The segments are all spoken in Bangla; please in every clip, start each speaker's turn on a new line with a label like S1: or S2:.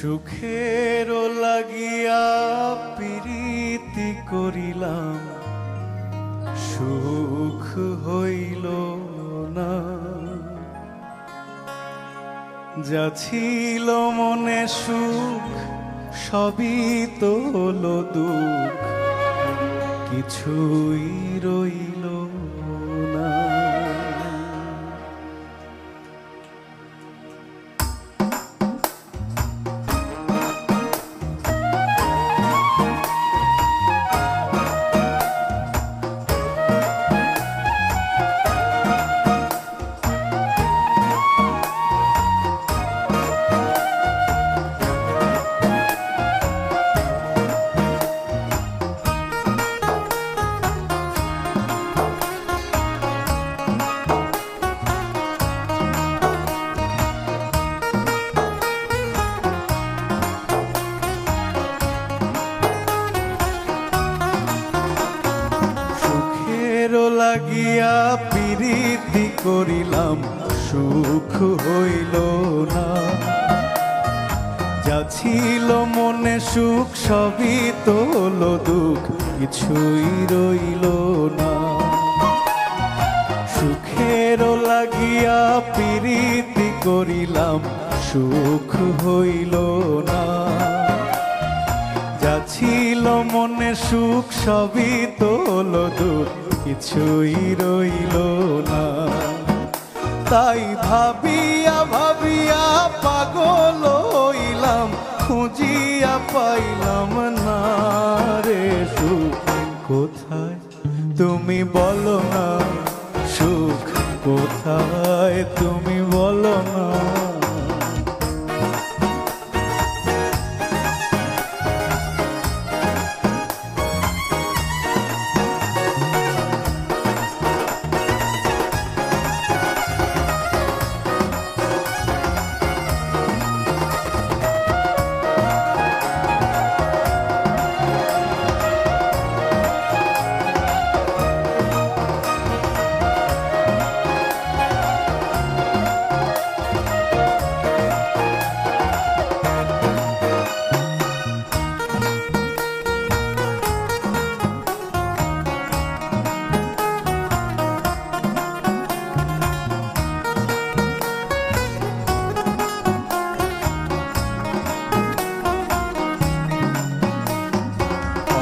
S1: সুখের লাগিয়া প্রীতি করিলাম, সুখ হইল না। যা ছিল মনে সুখ সবই তো হলো দুঃখ, কিছুই রইল না। লাগিয়া প্রীতি করিলাম, সুখ হইল না। যা ছিল মনে সুখ সবই তো হলো দুঃখ, কিছুই রইল না। সুখের লাগিয়া প্রীতি করিলাম, সুখ হইল না। যা ছিল মনে সুখ সবই তো হলো দুঃখ, কিছুই রইল না। তাই ভাবিয়া ভাবিয়া পাগল হইলাম, খুঁজিয়া পাইলাম না রে সুখ কোথায় তুমি বলো না, সুখ কোথায় তুমি বলো না।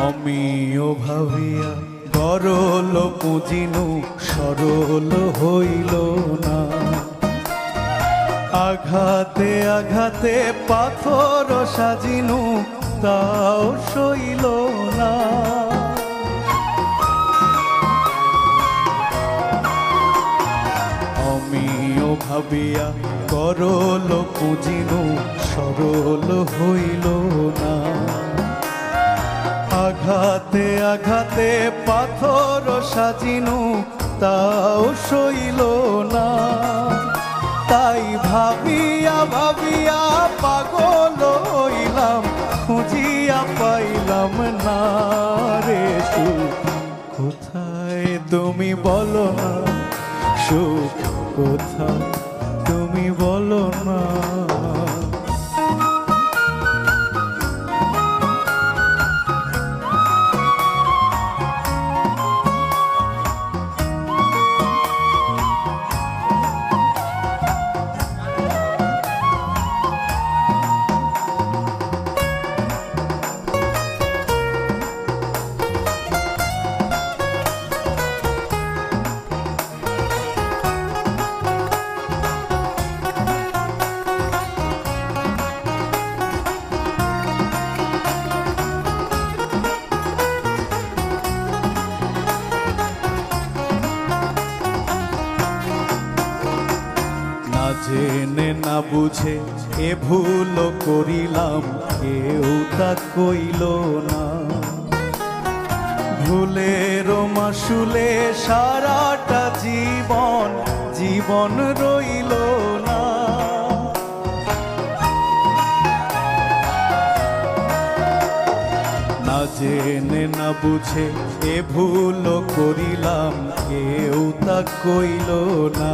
S1: আমিও ভাবিয়া গরল পুঁজিনু, সরল হইল না। আঘাতে আঘাতে পাথর সাজিনু, তাও সইল না। আমিও ভাবিয়া গরল পুঁজিনু, সরল হইল না। আঘাতে আঘাতে পাথর সাজিনু, তাও সইল না। তাই ভাবিয়া ভাবিয়া পাগল হইলাম, খুঁজিয়া পাইলাম না রে সুখ কোথায় তুমি বলো না, সুখ কোথায় তুমি বলো না। জেনে না বুঝে এ ভুল করিলাম, কেউ তা কইল না। ভুলের মাসুলে সারাটা জীবন জীবন রইল না। না জেনে না বুঝে এ ভুল করিলাম, কেউ তা কইল না।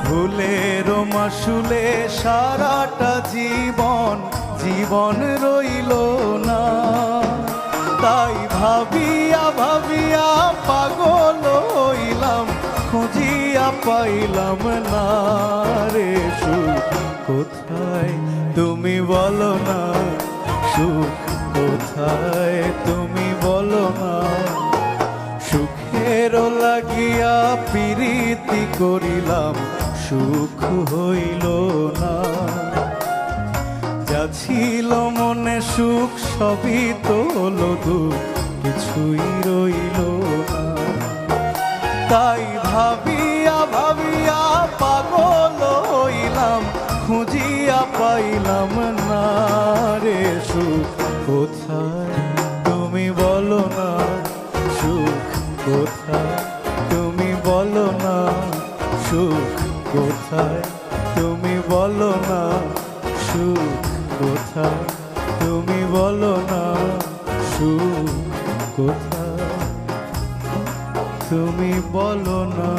S1: ভুলের মাসুলে সারাটা জীবন জীবন রইল না। তাই ভাবিয়া ভাবিয়া পাগল হইলাম, খুঁজিয়া পাইলাম না রে সুখ কোথায় তুমি বলো না, সুখ কোথায় তুমি বলো না। সুখের লাগিয়া প্রীতি করিলাম, সুখ হইল না। যা ছিল মনে সুখ সবই তো হলো দুঃখ, কিছুই রইল না। তাই ভাবিয়া ভাবিয়া পাগল হইলাম, খুঁজিয়া পাইলাম না রে সুখ কোথায় তুমি বলো না, সুখ কোথায় তুমি বলো না, সুখ কোথায় তুমি বলো না, সুখ কোথায় তুমি বলো না, সুখ কোথায় তুমি বলো না।